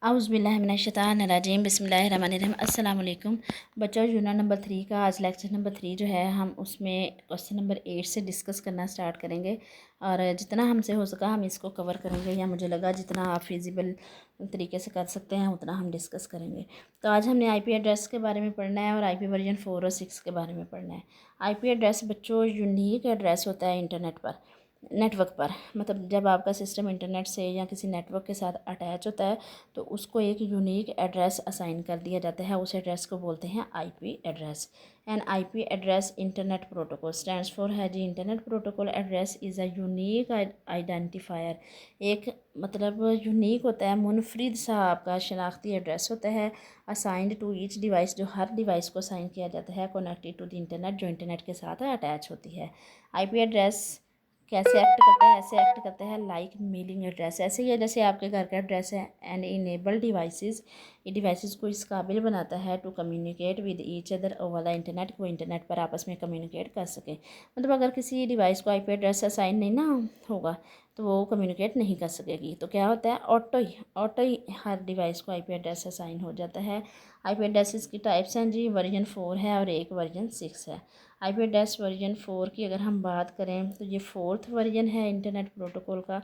औज़ुबिल्लाहिमिनश्शैतानिर्रजीम बिस्मिल्लाहिर्रहमानिर्रहीम। अस्सलाम वालेकुम बच्चों, यूनिट नंबर 3 का आज लेक्चर नंबर 3 जो है हम उसमें क्वेश्चन नंबर 8 से डिस्कस करना स्टार्ट करेंगे और जितना हमसे हो सका हम इसको कवर करेंगे, या मुझे लगा जितना आप फिजिबल तरीके से कर सकते हैं उतना हम डिस्कस करेंगे। तो आज हमने आईपी एड्रेस के बारे में पढ़ना है और आईपी वर्जन 4 और 6 के बारे में पढ़ना है। आईपी एड्रेस बच्चों यूनिक एड्रेस होता है इंटरनेट पर, नेटवर्क पर। मतलब जब आपका सिस्टम इंटरनेट से या किसी नेटवर्क के साथ अटैच होता है तो उसको एक यूनिक एड्रेस असाइन कर दिया जाता है। उस एड्रेस को बोलते हैं IP address. And IP address internet protocol stands for है जी internet protocol address is a unique identifier. एक मतलब यूनिक होता है, मुनफरिद सा आपका शनाख्ती एड्रेस होता है, असाइंड टू ईच डिवाइस, जो हर डिवाइस को असाइन किया जाता है, कनेक्टेड टू द इंटरनेट, जो इंटरनेट के साथ अटैच होती है। आईपी एड्रेस कैसे एक्ट करता है? ऐसे एक्ट करता है लाइक मेलिंग एड्रेस। ऐसे ही है जैसे आपके घर का एड्रेस है। एंड इनेबल डिवाइसेस, ये डिवाइसेस को इस काबिल बनाता है to communicate with each other over the internet, वो इंटरनेट पर आपस में कम्युनिकेट कर सके। मतलब अगर किसी डिवाइस को आईपी एड्रेस असाइन नहीं ना होगा तो वो कम्युनिकेट नहीं कर सकेगी। तो क्या होता है, ऑटो ही हर डिवाइस को आईपी एड्रेस असाइन हो जाता है। आईपी एड्रेसेस की टाइप्स हैं जी, वर्जन 4 है और एक वर्जन 6 है। आईपी एड्रेस वर्जन 4 की अगर हम बात करें तो ये 4th वर्जन है इंटरनेट प्रोटोकॉल का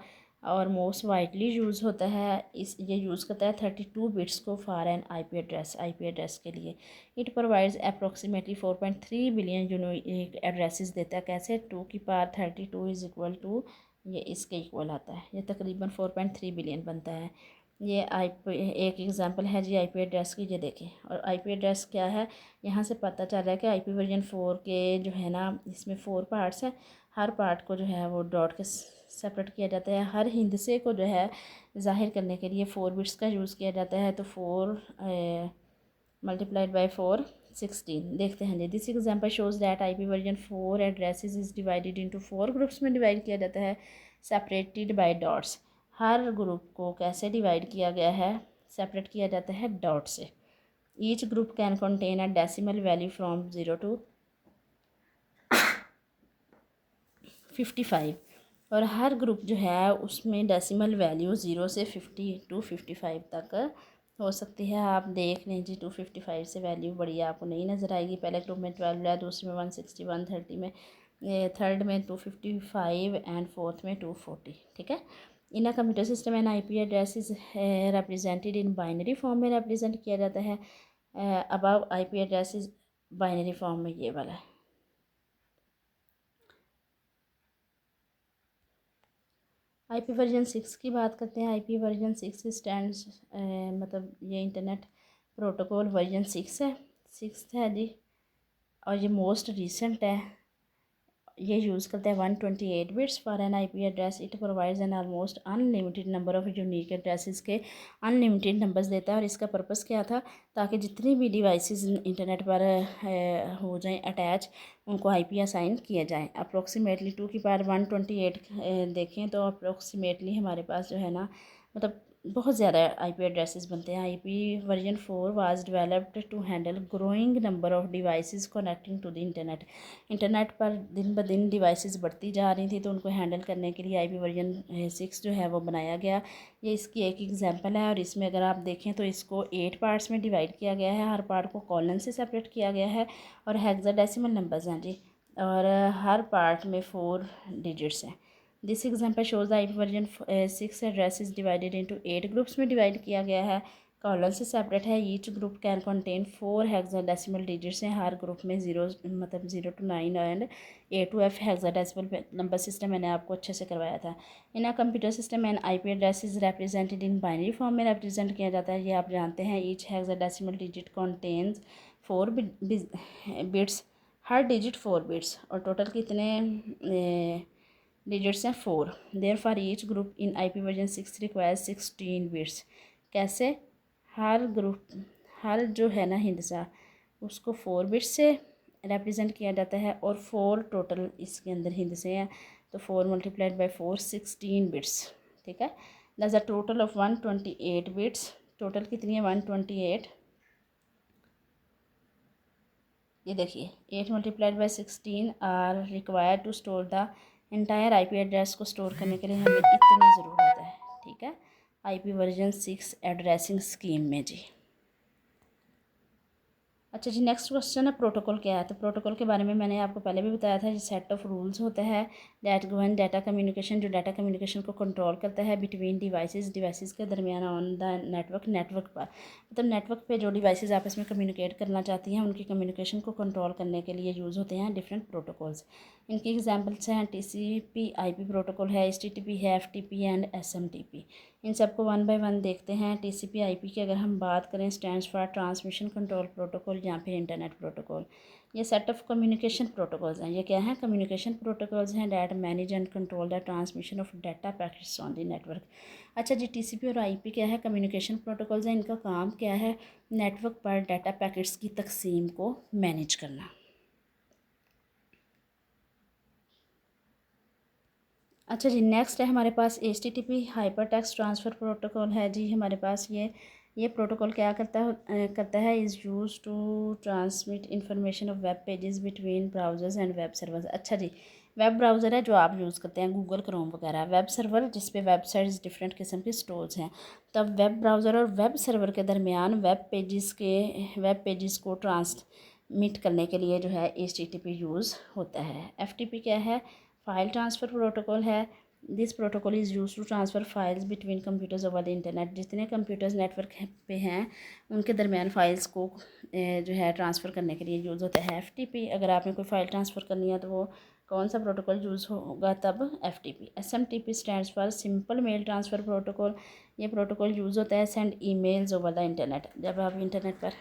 और मोस्ट वाइडली यूज़ होता है। ये यूज़ करता है 32 बिट्स को फॉर एन आईपी एड्रेस के लिए। It provides approximately 4.3 billion unique addresses देता है। कैसे? 2 की पावर 32 इज़ इक्वल टू, ये इसके इक्वल आता है, ये तकरीबन 4.3 बिलियन बनता है। ये आईपी एक एग्जांपल है जी आईपी एड्रेस की, ये देखें। और आईपी एड्रेस क्या है, यहाँ से पता चल रहा है कि आईपी वर्जन 4 के जो है ना, इसमें 4 पार्ट्स हैं। हर पार्ट को जो है वो डॉट के सेपरेट किया जाता है। हर हिंदसे को जो है ज़ाहिर करने के लिए 4 बिट्स का यूज़ किया जाता है। तो 4 मल्टीप्लाइड बाई 4 16। देखते हैं जी। This example shows that IP version 4 addresses is divided into 4 groups में डिवाइड किया जाता है, सेपरेटेड बाई डॉट्स। हर ग्रुप को कैसे डिवाइड किया गया है? सेपरेट किया जाता है डॉट से। Each group can contain a decimal value from 0 to 55। और हर ग्रुप जो है उसमें डेसिमल वैल्यू 0 से 50 टू 55 तक हो सकती है। आप देख लें जी, 255 से वैल्यू बड़ी आपको नहीं नज़र आएगी। पहले ग्रुप में 12 है, दूसरे में 161, 30 में, थर्ड में 255 एंड फोर्थ में 240। ठीक है। इन computer system and IP address is represented in binary form में रिप्रेजेंट किया जाता है। Above IP address is binary form में ये वाला है। आईपी वर्जन 6 की बात करते हैं। आईपी वर्जन 6 स्टैंड्स मतलब ये इंटरनेट प्रोटोकॉल वर्जन 6 है, 6 है जी। और ये मोस्ट रिसेंट है। ये यूज़ करते हैं 128 bits for an IP address. It provides N almost unlimited number of unique addresses के अनलिमिटेड नंबर्स देता है। और इसका पर्पस क्या था? ताकि जितनी भी डिवाइसेस इंटरनेट पर हो जाएं अटैच, उनको आईपी असाइन किया जाए। अप्रोक्सीमेटली 2 की पावर 128 देखें तो अप्रोक्सीमेटली हमारे पास जो है ना, मतलब बहुत ज़्यादा आईपी एड्रेसेस बनते हैं। IP version 4 was developed to handle growing number of devices connecting to the internet. Internet पर दिन ब दिन डिवाइसेस बढ़ती जा रही थी, तो उनको हैंडल करने के लिए आईपी वर्जन 6 जो है वो बनाया गया। ये इसकी एक एग्जांपल है। और इसमें अगर आप देखें तो इसको 8 पार्ट्स में डिवाइड किया गया है। हर पार्ट को कॉलन से सेपरेट किया गया है और हेक्साडेसिमल नंबर्स हैं जी। और हर पार्ट में 4 डिजिट्स हैं। This example shows the IP version 6 address is divided into 8 groups में डिवाइड किया गया है। कॉलन से सेपरेट है। Each group can contain 4 hexadecimal digits हैं। हर ग्रुप में 0 मतलब 0 to 9 and A to F hexadecimal number system मैंने आपको अच्छे से करवाया था। इन computer system and IP address is represented in binary form में रिप्रेजेंट किया जाता है। ये आप जानते हैं। Each hexadecimal digit contains 4 bits, हर डिजिट 4 बिट्स। और टोटल कितने डिजिट्स हैं? 4। There for each group in IP version 6 requires 16 bits. कैसे? हर ग्रुप, हर जो है ना हिंदसा, उसको 4 बिट्स से रिप्रेजेंट किया जाता है और 4 टोटल इसके अंदर हिंदसे हैं। तो 4 मल्टीप्लाइड बाई 4 16 बिट्स। ठीक है। That's a total of 128 bits. Total कितनी है? 128। ये देखिए 8 multiplied by 16 are required to store the entire IP address को स्टोर करने के लिए हमें इतनी ज़रूरत है। ठीक है। IP वर्जन 6 एड्रेसिंग स्कीम में जी। अच्छा जी, नेक्स्ट क्वेश्चन है प्रोटोकॉल क्या है। तो प्रोटोकॉल के बारे में मैंने आपको पहले भी बताया था, सेट ऑफ रूल्स होता है दैट गवर्न डाटा कम्युनिकेशन, जो डाटा कम्युनिकेशन को कंट्रोल करता है बिटवीन डिवाइसेस के दरमियान ऑन द नेटवर्क पर, मतलब नेटवर्क पे जो डिवाइसेस आपस में कम्युनिकेट करना चाहती हैं उनकी कम्युनिकेशन को कंट्रोल करने के लिए यूज़ होते हैं डिफरेंट प्रोटोकॉल्स। इनके एग्जाम्पल्स हैं TCP IP प्रोटोकॉल है, HTTP है, FTP एंड SMTP। इन सबको वन बाय वन देखते हैं। TCP IP की अगर हम बात करें, stands for transmission control protocol या फिर इंटरनेट प्रोटोकॉल। ये सेट ऑफ कम्युनिकेशन प्रोटोकॉल्स हैं। ये क्या है? कम्युनिकेशन प्रोटोकॉल्स हैं that manage and control the transmission of data packets on the network. अच्छा जी, TCP और IP क्या है? कम्युनिकेशन प्रोटोकॉल्स हैं। इनका काम क्या है? नेटवर्क पर डाटा पैकेट्स की तकसीम को मैनेज करना। अच्छा जी, नेक्स्ट है हमारे पास HTTP hyper text transfer protocol है जी हमारे पास। ये प्रोटोकॉल क्या करता है is use to transmit information of web pages between browsers and web servers. अच्छा जी, वेब ब्राउज़र है जो आप यूज़ करते हैं, गूगल क्रोम वगैरह। वेब सर्वर जिस पे वेबसाइट्स डिफरेंट किस्म के स्टोर्स हैं। तब वेब ब्राउज़र और वेब सर्वर के दरमियान वेब पेजेस को ट्रांसमिट करने के लिए जो है HTTP यूज़ होता है। FTP क्या है? फाइल ट्रांसफ़र प्रोटोकॉल है। This protocol is use to transfer files between computers over the internet. जितने कंप्यूटर्स नेटवर्क पे हैं उनके दरमियान फ़ाइल्स को जो है ट्रांसफ़र करने के लिए यूज़ होता है FTP। अगर आपने कोई फ़ाइल ट्रांसफ़र करनी है तो वो कौन सा प्रोटोकॉल यूज़ होगा? तब FTP। SMTP stands for simple mail transfer protocol. ये प्रोटोकॉल यूज़ होता है send emails over the internet. जब आप इंटरनेट पर